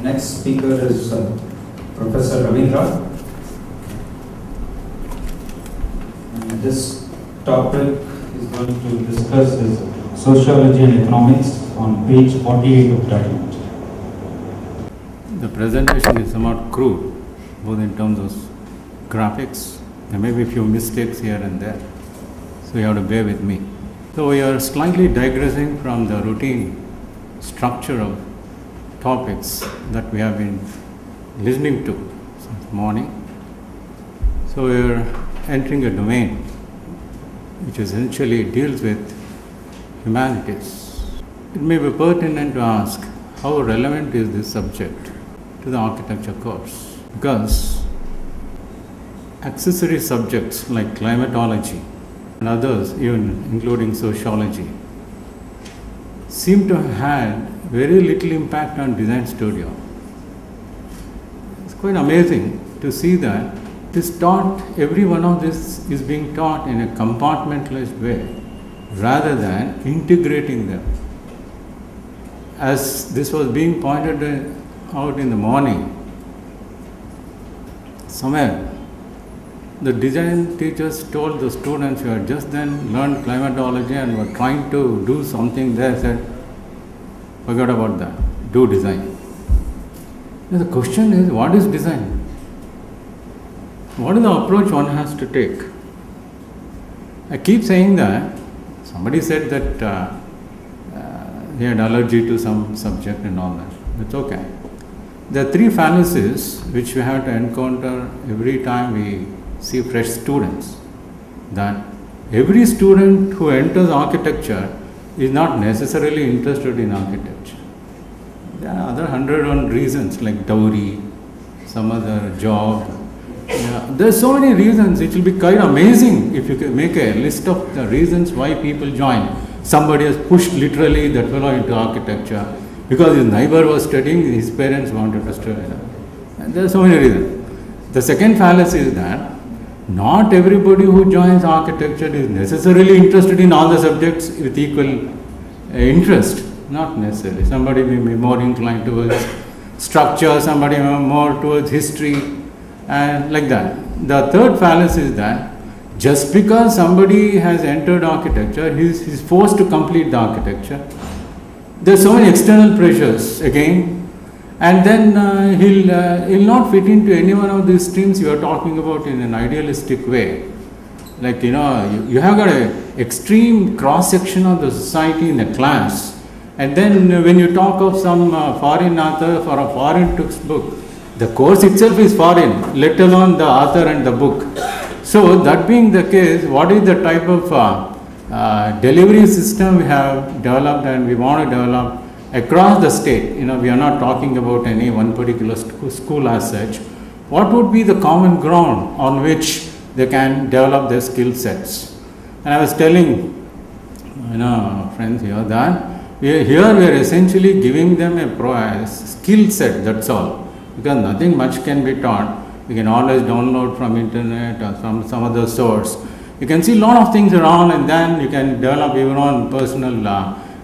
Next speaker is Professor Ravindra. And this topic is going to discuss is sociology and economics on page 48 of the document. The presentation is somewhat crude, both in terms of graphics. There may be a few mistakes here and there, so you have to bear with me. So we are slightly digressing from the routine structure of topics that we have been listening to since morning. So we are entering a domain which essentially deals with humanities. It may be pertinent to ask how relevant is this subject to the architecture course, because accessory subjects like climatology and others, even including sociology, seem to have had very little impact on design studio. It's quite amazing to see that every one of this is being taught in a compartmentalized way rather than integrating them. As this was being pointed out in the morning, somewhere the design teachers told the students who had just then learned climatology and were trying to do something there, said, forget about that, do design. Now the question is, what is design? What is the approach one has to take? I keep saying that. Somebody said that he had allergy to some subject and all that. That's okay. There are three fallacies which we have to encounter every time we see fresh students. That every student who enters architecture is not necessarily interested in architecture. There are other 101 reasons like dowry, some other job. There are so many reasons. It will be quite amazing if you can make a list of the reasons why people join. Somebody has pushed literally that fellow into architecture because his neighbor was studying, his parents wanted to study. And there are so many reasons. The second fallacy is that not everybody who joins architecture is necessarily interested in all the subjects with equal interest. Not necessarily. Somebody may be more inclined towards structure, somebody may be more towards history, and like that. The third fallacy is that just because somebody has entered architecture, he's forced to complete the architecture. There are so many external pressures again, and then he'll not fit into any one of these streams you are talking about in an idealistic way. Like, you have got an extreme cross section of the society in a class, and then when you talk of some foreign author for a foreign textbook, the course itself is foreign, let alone the author and the book. So that being the case, what is the type of delivery system we have developed and we want to develop across the state? We are not talking about any one particular school as such. What would be the common ground on which they can develop their skill sets? And I was telling friends here that we are essentially giving them a skill set, that's all. Because nothing much can be taught. You can always download from internet or from some other source. You can see a lot of things around, and then you can develop your own personal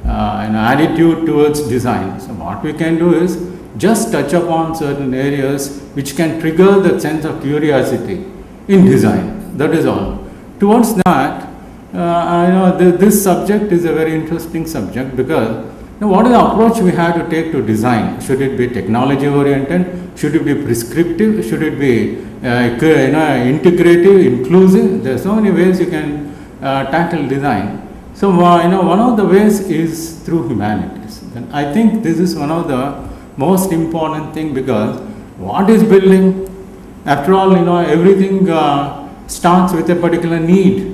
attitude towards design. So what we can do is just touch upon certain areas which can trigger that sense of curiosity in design. That is all. Towards that, this subject is a very interesting subject because what is the approach we have to take to design? Should it be technology oriented? Should it be prescriptive? Should it be integrative, inclusive? There are so many ways you can tackle design. So one of the ways is through humanities. And I think this is one of the most important thing, because what is building? After all, everything starts with a particular need.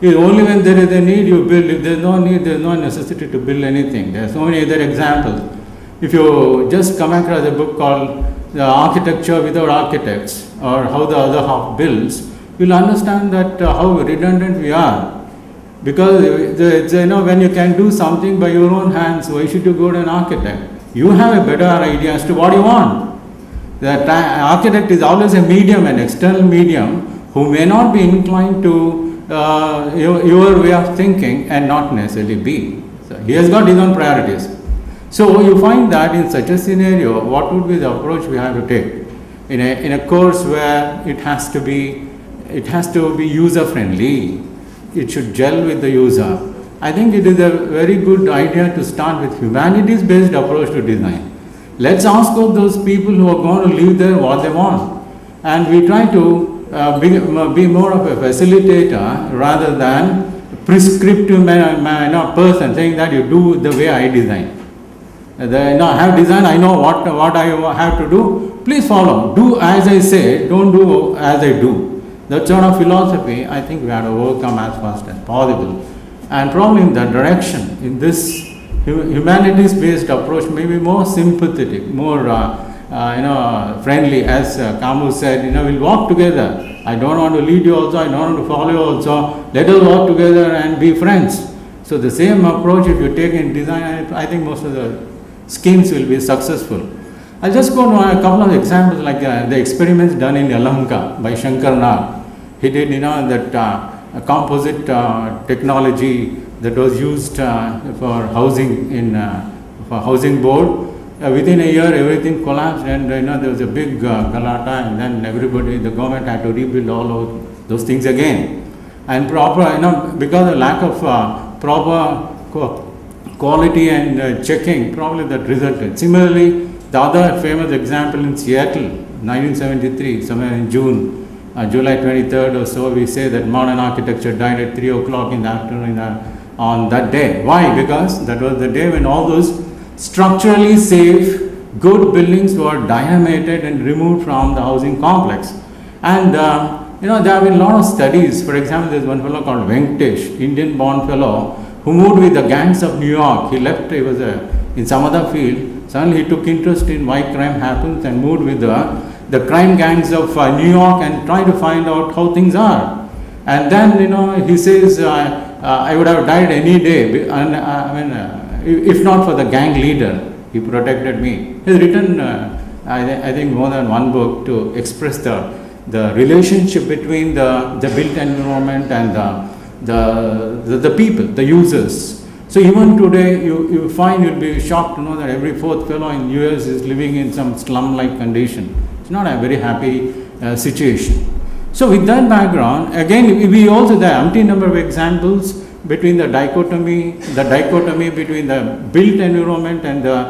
Only when there is a need you build. If there is no need, there is no necessity to build anything. There are so many other examples. If you just come across a book called The Architecture Without Architects, or How the Other Half Builds, you will understand that how redundant we are. Because when you can do something by your own hands, why should you go to an architect? You have a better idea as to what you want. The architect is always a medium, an external medium, who may not be inclined to your way of thinking and not necessarily be. So he has got his own priorities. So you find that in such a scenario, what would be the approach we have to take? In a course where it has to be user friendly, it should gel with the user. I think it is a very good idea to start with humanities based approach to design. Let's ask of those people who are going to live there what they want, and we try to be more of a facilitator rather than prescriptive person saying that you do the way I design. I have designed, I know what I have to do, please follow. Do as I say, don't do as I do. That sort of philosophy, I think we have to overcome as fast as possible. And probably in that direction, in this humanities-based approach, maybe more sympathetic, more friendly, as Camus said, we'll walk together. I don't want to lead you also, I don't want to follow you also. Let us walk together and be friends. So the same approach if you take in design, I think most of the schemes will be successful. I'll just go to a couple of examples like the experiments done in Yelahanka by Shankar Nag. He did, a composite technology that was used for housing in for housing board. Within a year, everything collapsed, and there was a big galata, and then the government had to rebuild all of those things again. And proper, because of lack of proper quality and checking, probably that resulted. Similarly, the other famous example in Seattle, 1973, somewhere in July 23rd or so, we say that modern architecture died at 3 o'clock in the afternoon on that day. Why? Because that was the day when all those structurally safe, good buildings were dynamited and removed from the housing complex. And there have been a lot of studies. For example, there's one fellow called Venkatesh, Indian-born fellow, who moved with the gangs of New York. He left, he was in some other field. Suddenly he took interest in why crime happens and moved with the crime gangs of New York and tried to find out how things are. And then, he says, I would have died any day, if not for the gang leader. He protected me. He has written, I think, more than one book to express the relationship between the built environment and the people, the users. So even today, you find, you'll be shocked to know that every fourth fellow in US is living in some slum-like condition. It's not a very happy situation. So with that background, again, we also, there are umpteen number of examples between the dichotomy between the built environment and the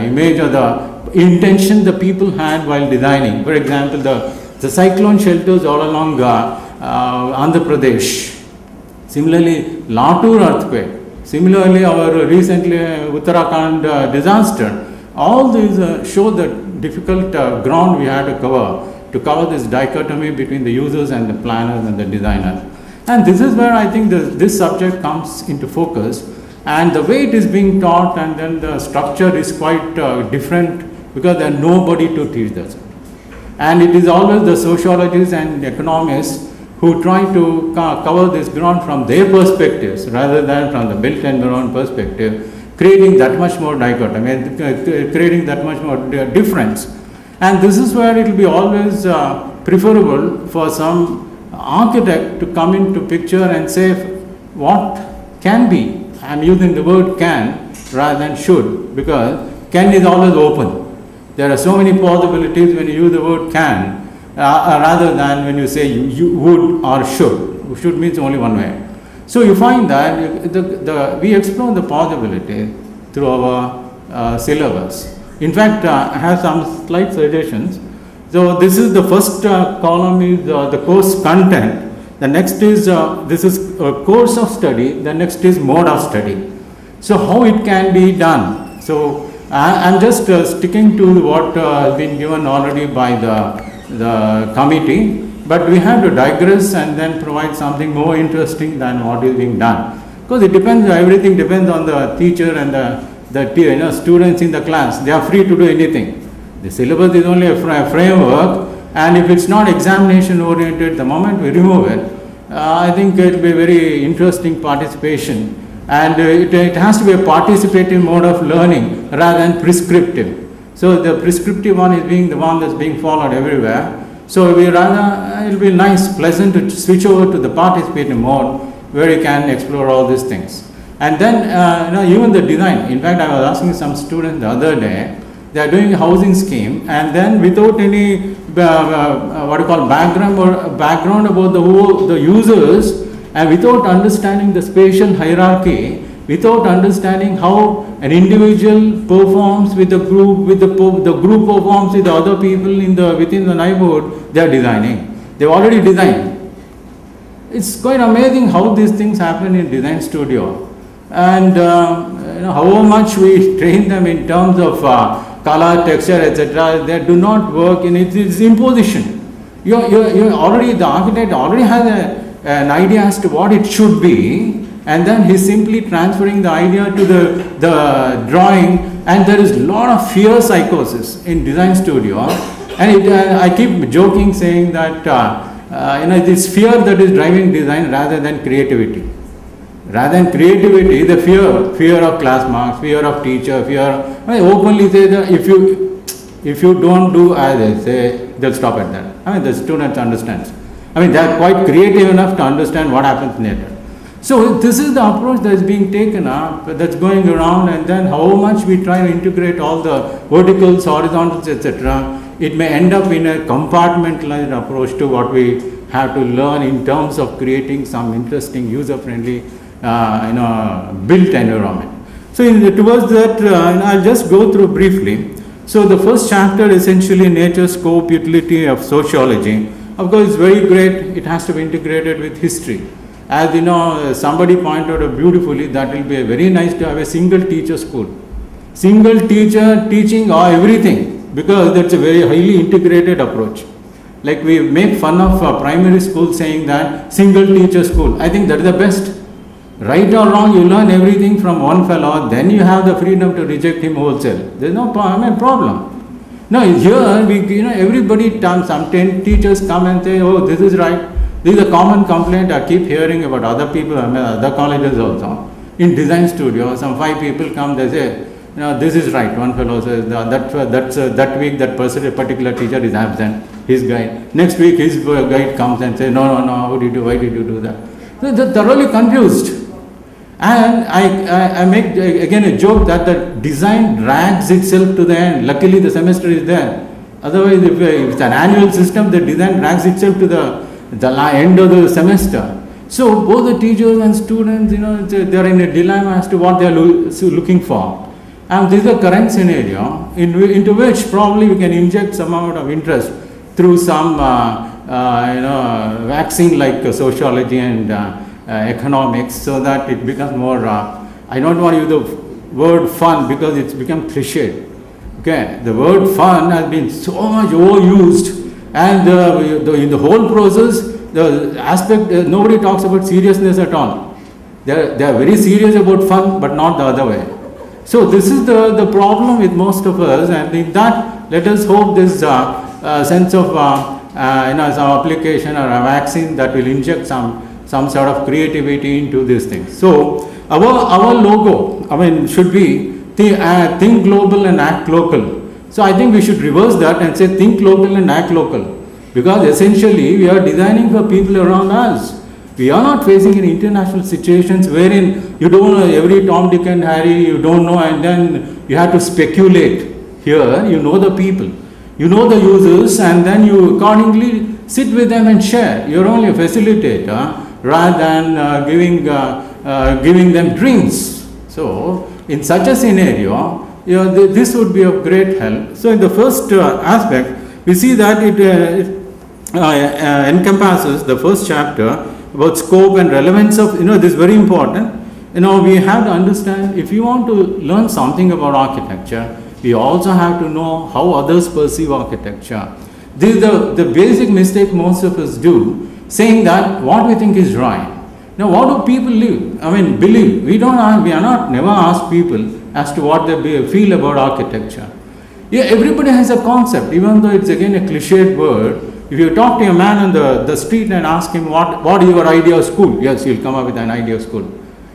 image or the intention the people had while designing. For example, the cyclone shelters all along Andhra Pradesh. Similarly, Latur earthquake. Similarly, our recently Uttarakhand disaster. All these show the difficult ground we had to cover this dichotomy between the users and the planners and the designers. And this is where I think this subject comes into focus, and the way it is being taught, and then the structure is quite different because there is nobody to teach this. And it is always the sociologists and economists who try to cover this ground from their perspectives rather than from the built environment perspective, creating that much more dichotomy, creating that much more difference. And this is where it will be always preferable for some architect to come into picture and say what can be. I am using the word can rather than should, because can is always open. There are so many possibilities when you use the word can rather than when you say you would or should. Should means only one way. So you find that we explore the possibility through our syllabus. In fact, I have some slide suggestions. So this is the first column is the course content. The next is this is a course of study. The next is mode of study. So how it can be done. So I'm just sticking to what has been given already by the committee. But we have to digress and then provide something more interesting than what is being done. Because it depends. Everything depends on the teacher and the students in the class. They are free to do anything. The syllabus is only a framework, and if it's not examination oriented, the moment we remove it, I think it will be very interesting participation, and it has to be a participative mode of learning rather than prescriptive. So the prescriptive one is being the one that's being followed everywhere. So it will be nice, pleasant to switch over to the participative mode where you can explore all these things. And then even the design. In fact, I was asking some students the other day, they are doing a housing scheme, and then without any what you call background about the users, and without understanding the spatial hierarchy, without understanding how an individual performs with the group, the group performs with the other people within the neighborhood, they are designing. They've already designed. It's quite amazing how these things happen in design studio, and however much we train them in terms of color, texture, etc., they do not work in it's imposition. You already, the architect already has an idea as to what it should be, and then he's simply transferring the idea to the drawing, and there is a lot of fear psychosis in design studio, and I keep joking saying that this fear that is driving design rather than creativity. Rather than creativity, the fear of class marks, fear of teacher, I openly say that if you don't do as I say, they'll stop at that. The students understand. They are quite creative enough to understand what happens later. So this is the approach that is being taken up, that's going around, and then how much we try to integrate all the verticals, horizontals, etc., it may end up in a compartmentalized approach to what we have to learn in terms of creating some interesting, user-friendly, built environment. So towards that, I'll just go through briefly. So the first chapter, essentially nature, scope, utility of sociology. Of course, it's very great. It has to be integrated with history. As somebody pointed out beautifully, that will be very nice to have a single teacher school. Single teacher teaching everything, because that's a very highly integrated approach. Like we make fun of primary school saying that single teacher school. I think that is the best. Right or wrong, you learn everything from one fellow, then you have the freedom to reject him wholesale. There is no problem. No, here everybody, some 10 teachers come and say, oh, this is right. This is a common complaint I keep hearing about other people, other colleges also. In design studio, some 5 people come, they say, this is right. One fellow says, that week that particular teacher is absent, his guide. Next week his guide comes and says, no, why did you do that? So they're thoroughly confused. And I make again a joke that the design drags itself to the end. Luckily the semester is there. Otherwise, if it's an annual system, the design drags itself to the end of the semester. So both the teachers and students, they are in a dilemma as to what they are looking for. And this is the current scenario into which probably we can inject some amount of interest through some vaccine like sociology and economics, so that it becomes more, I don't want to use the word fun because it's become cliched. Okay, the word fun has been so much overused, and in the whole process, the aspect, nobody talks about seriousness at all. They are very serious about fun, but not the other way. So this is the problem with most of us, and in that, let us hope this sense of some application or a vaccine that will inject some sort of creativity into these things. So our logo, should be think global and act local. So I think we should reverse that and say think local and act local, because essentially we are designing for people around us. We are not facing any international situations wherein you don't know every Tom, Dick and Harry, you don't know, and then you have to speculate. Here you know the people, you know the users, and then you accordingly sit with them and share. You're only a facilitator rather than giving them drinks. So in such a scenario, this would be of great help. So in the first aspect, we see that it encompasses the first chapter about scope and relevance of, this is very important. We have to understand, if you want to learn something about architecture, we also have to know how others perceive architecture. This is the basic mistake most of us do, saying that what we think is right. Now, what do people believe? We are not never ask people as to what they feel about architecture. Yeah, everybody has a concept, even though it's again a cliched word. If you talk to a man on the street and ask him what is your idea of school, yes, he'll come up with an idea of school.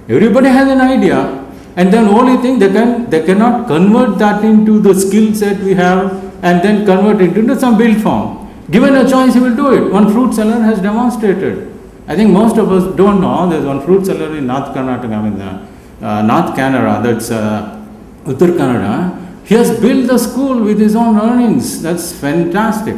Everybody has an idea, and then only thing they cannot convert that into the skill set we have, and then convert it into some build form. Given a choice, he will do it. One fruit seller has demonstrated. I think most of us don't know, there's one fruit seller in North Karnataka, North Canada, that's Uttar Kannada, he has built the school with his own earnings. That's fantastic.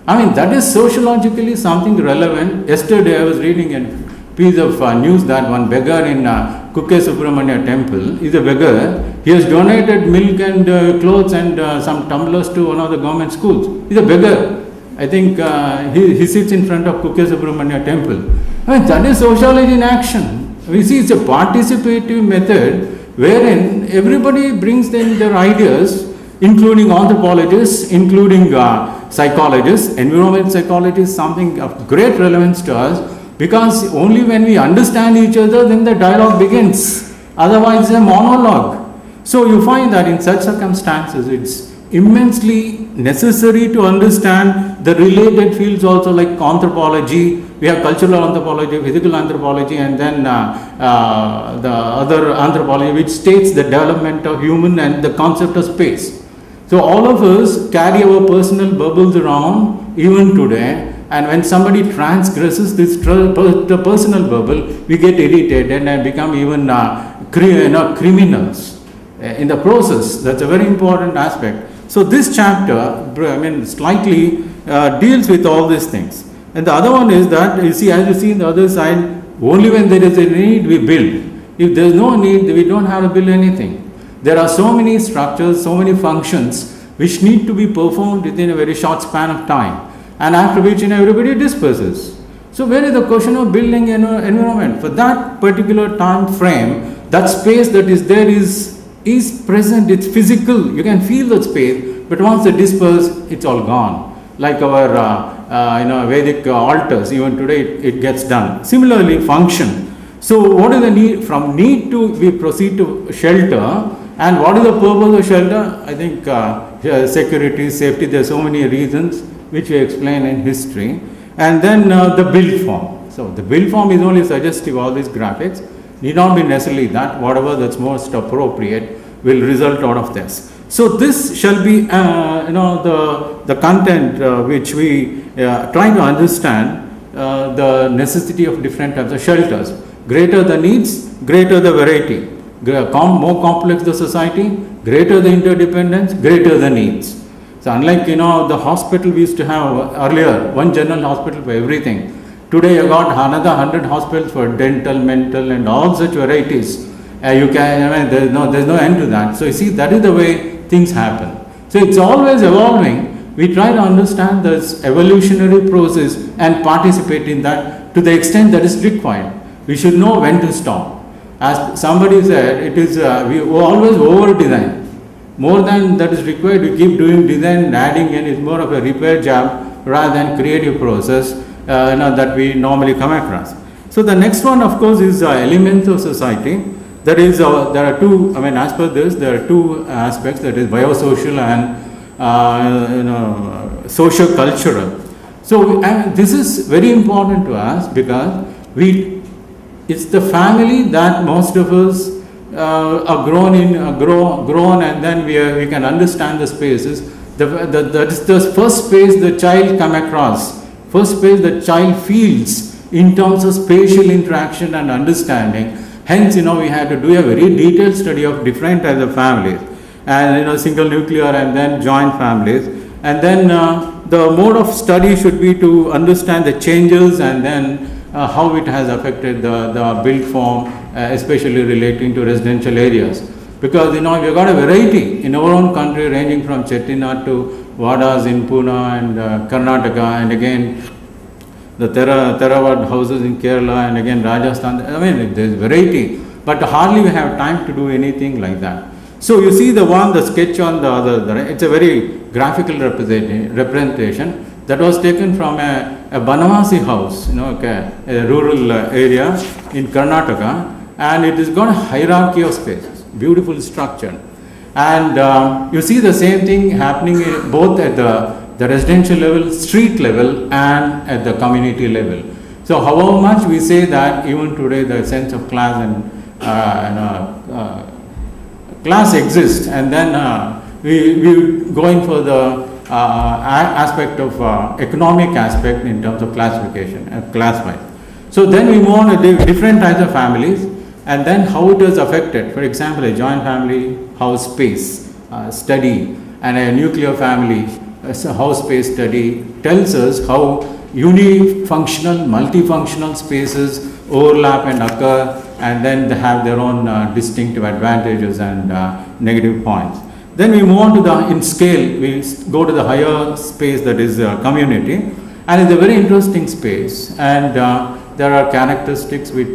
I mean, that is sociologically something relevant. Yesterday I was reading a piece of news that one beggar in Kukke Subramania temple is a beggar. He has donated milk and clothes and some tumblers to one of the government schools. He's a beggar. I think he sits in front of Kukke Subramania temple. I mean, that is sociology in action. We see it's a participative method wherein everybody brings in their ideas, including anthropologists, including psychologists. Environmental psychology is something of great relevance to us, because only when we understand each other, then the dialogue begins. Otherwise, it's a monologue. So you find that in such circumstances, it's immensely necessary to understand the related fields also, like anthropology. We have cultural anthropology, physical anthropology, and then the other anthropology, which states the development of human and the concept of space. So all of us carry our personal bubbles around even today, and when somebody transgresses this the personal bubble, we get irritated and become even criminals in the process. That's a very important aspect. So this chapter, I mean, slightly deals with all these things. And the other one is that, you see, as you see on the other side, only when there is a need, we build. If there is no need, we don't have to build anything. There are so many structures, so many functions which need to be performed within a very short span of time, and after which everybody disperses. So where is the question of building an environment? For that particular time frame, that space that is there is present, it's physical, you can feel that space, but once they disperse, it's all gone. Like our Vedic altars, even today it gets done. Similarly, function. So what is the need? From need to we proceed to shelter. And what is the purpose of shelter? I think security, safety, there are so many reasons which we explain in history. And then the build form. So the build form is only suggestive, all these graphics. Need not be necessarily that. Whatever that's most appropriate will result out of this. So this shall be the content which we try to understand the necessity of different types of shelters. Greater the needs, greater the variety. More complex the society, greater the interdependence, greater the needs. So unlike the hospital we used to have earlier, one general hospital for everything. Today you got another 100 hospitals for dental, mental, and all such varieties. There's no end to that. So you see, that is the way things happen. So it's always evolving. We try to understand this evolutionary process and participate in that to the extent that is required. We should know when to stop. As somebody said, it is we always over design. More than that is required, we keep doing design and adding in is more of a repair job rather than creative process that we normally come across. So the next one, of course, is elements of society. That is, there are two. I mean, as per this, there are two aspects. That is biosocial and socio-cultural. So this is very important to us because it's the family that most of us are grown and then we can understand the spaces. That is the first space the child come across, first space the child feels in terms of spatial interaction and understanding. Hence, we had to do a very detailed study of different types of families, and single nuclear and then joint families, and then the mode of study should be to understand the changes and then how it has affected the built form, especially relating to residential areas. Because we've got a variety in our own country ranging from Chettinad to Vadas in Pune and Karnataka, and again the Theravada houses in Kerala, and again Rajasthan. I mean, there's variety, but hardly we have time to do anything like that. So you see the sketch on the other, it's a very graphical representation that was taken from a Banavasi house, a rural area in Karnataka, and it has got a hierarchy of spaces, beautiful structure. And you see the same thing happening both at the residential level, street level, and at the community level. So however much we say that even today the sense of class and class exists, and then we going for the aspect of economic aspect in terms of classification, class-wise. So then we move on to different types of families. and then how it has affected. For example, a joint family house space study and a nuclear family house space study tells us how unifunctional, multifunctional spaces overlap and occur, and then they have their own distinctive advantages and negative points. Then we move on to the, in scale, we go to the higher space, that is community, and it's a very interesting space, and there are characteristics which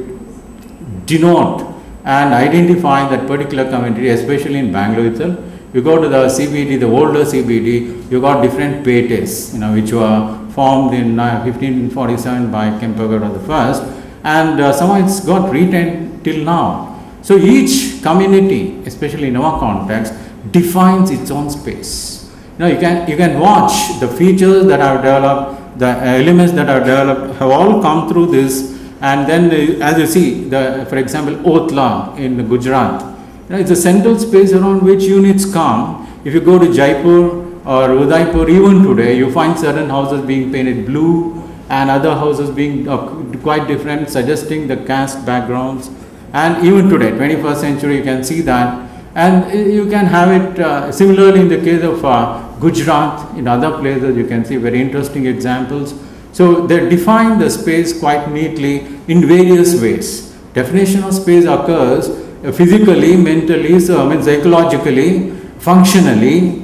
denote and identify that particular community, especially in Bangalore itself. You go to the CBD, the older CBD, you got different petes, which were formed in 1547 by Kempegowda I, and somehow it's got retained till now. So each community, especially in our context, defines its own space. You can watch the features that have developed, the elements that have developed have all come through this, and then as you see, for example, Otla in Gujarat, it's a central space around which units come. If you go to Jaipur or Udaipur, even today, you find certain houses being painted blue and other houses being quite different, suggesting the caste backgrounds. And even today, 21st century, you can see that. And you can have it similarly in the case of Gujarat. In other places, you can see very interesting examples. So they define the space quite neatly in various ways. Definition of space occurs physically, mentally, psychologically, functionally.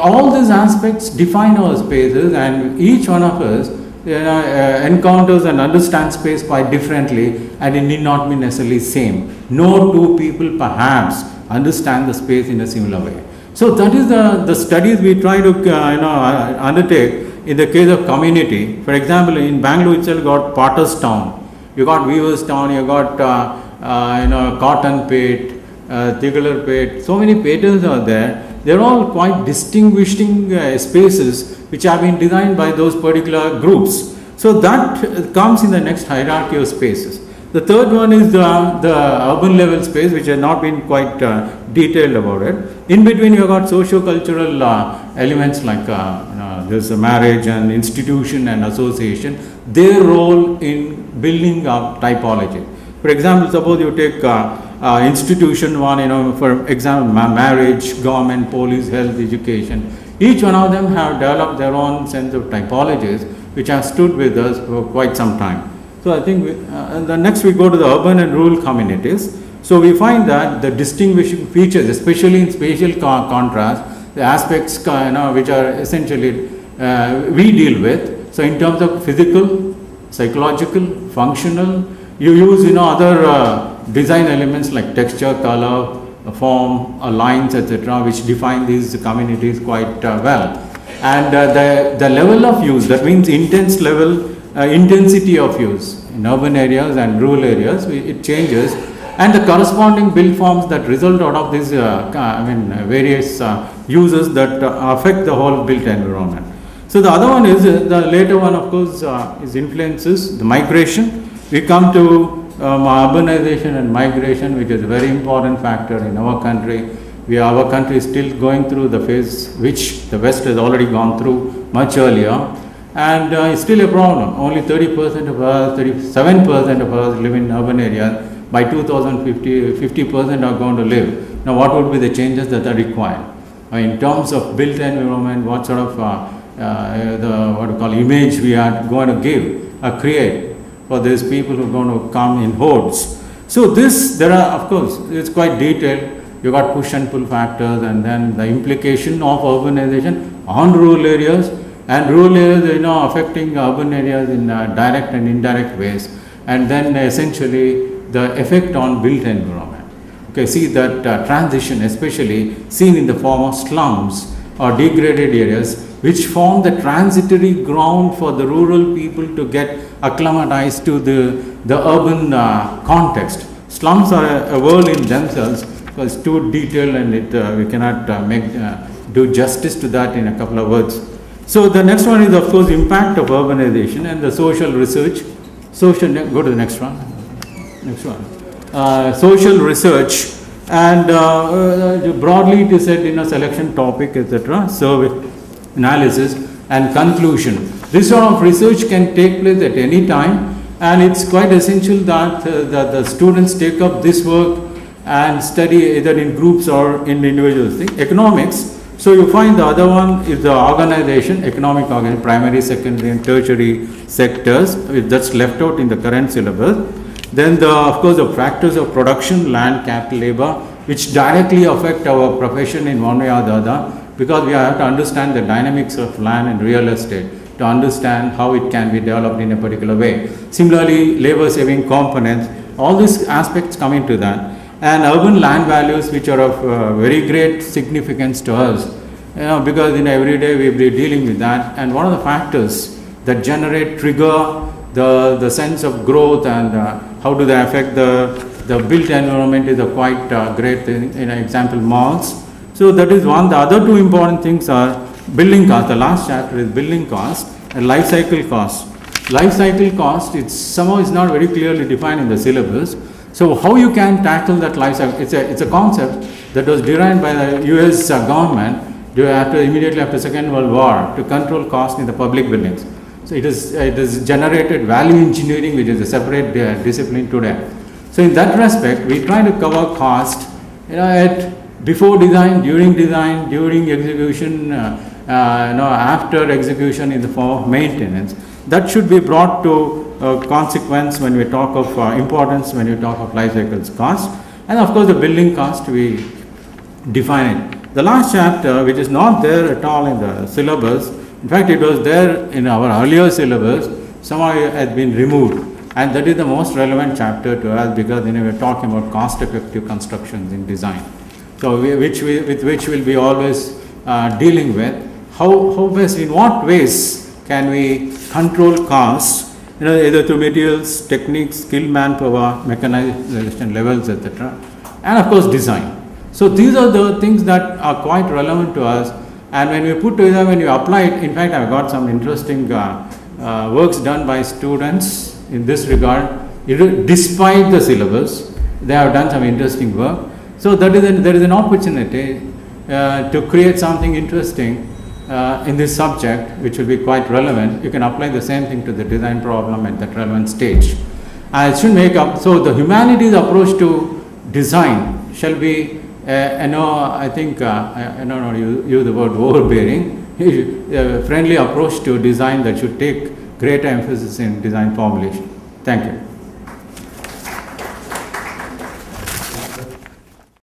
All these aspects define our spaces, and each one of us encounters and understands space quite differently, and it need not be necessarily same. No two people perhaps understand the space in a similar way. So that is the studies we try to undertake in the case of community. For example, in Bangalore itself, you got Potter's Town, you got Weaver's Town, you got Cotton Pate, Tigler Pate. So many patterns are there. They are all quite distinguishing spaces which have been designed by those particular groups. So that comes in the next hierarchy of spaces. The third one is the urban level space, which has not been quite detailed about it. In between, you have got socio-cultural elements like there's a marriage and institution and association, their role in building up typology. For example, suppose you take institution one, for example, marriage, government, police, health, education. Each one of them have developed their own sense of typologies, which have stood with us for quite some time. So I think the next we go to the urban and rural communities. So we find that the distinguishing features, especially in spatial contrast, the aspects which are essentially we deal with. So in terms of physical, psychological, functional, you use other design elements like texture, color, form, lines, etc., which define these communities quite well. And the level of use, that means intensity of use in urban areas and rural areas, it changes, and the corresponding build forms that result out of these various uses that affect the whole built environment. So the other one is the later one, of course, is influences the migration. We come to urbanization and migration, which is a very important factor in our country. Our country is still going through the phase which the West has already gone through much earlier, and it's still a problem. Only 30% of us, 37% of us live in urban areas. By 2050, 50% are going to live. Now, what would be the changes that are required? In terms of built environment, what sort of image we are going to give or create for these people who are going to come in hordes. So there are, of course, it's quite detailed. You got push and pull factors, and then the implication of urbanization on rural areas, and rural areas affecting urban areas in direct and indirect ways, and then essentially the effect on built environment. Okay, see that transition, especially seen in the form of slums or degraded areas, which form the transitory ground for the rural people to get acclimatized to the urban context. Slums are a world in themselves, because it's too detailed, and we cannot do justice to that in a couple of words. So the next one is, of course, impact of urbanization and the social research. Go to the next one. Social research, and broadly it is said in a selection topic, etc., survey, analysis and conclusion. This sort of research can take place at any time, and it's quite essential that the students take up this work and study either in groups or in individual things. Economics, so you find the other one is the organization, economic organization, primary, secondary and tertiary sectors, that's left out in the current syllabus. Then of course the factors of production, land, capital, labor, which directly affect our profession in one way or the other, because we have to understand the dynamics of land and real estate to understand how it can be developed in a particular way. Similarly, labor saving components, all these aspects come into that. And urban land values, which are of very great significance to us, because in every day we will be dealing with that. And one of the factors that trigger the sense of growth and how do they affect the built environment is a quite great thing. In example, malls. So that is one. The other two important things are building cost. The last chapter is building cost and life cycle cost. Life cycle cost, it's somehow is not very clearly defined in the syllabus. So how you can tackle that life cycle? It's a concept that was derived by the US government immediately after Second World War to control cost in the public buildings. So it is generated value engineering, which is a separate discipline today. So in that respect, we try to cover cost, at before design, during execution, after execution in the form of maintenance. That should be brought to consequence when we talk of importance, when we talk of life cycles cost. And of course the building cost, we define it. The last chapter, which is not there at all in the syllabus, in fact it was there in our earlier syllabus, somehow it has been removed. And that is the most relevant chapter to us, because we're talking about cost effective constructions in design. So with which we'll be always dealing with. How best, in what ways can we control costs, either through materials, techniques, skilled manpower, mechanization levels, etc. And of course design. So these are the things that are quite relevant to us, and when we put together, when you apply it, in fact I've got some interesting works done by students in this regard. Despite the syllabus, they have done some interesting work. So there is an opportunity to create something interesting in this subject, which will be quite relevant. You can apply the same thing to the design problem at that relevant stage. It should make up, so the humanities approach to design shall be, I think, I don't use the word overbearing, a friendly approach to design that should take greater emphasis in design formulation. Thank you.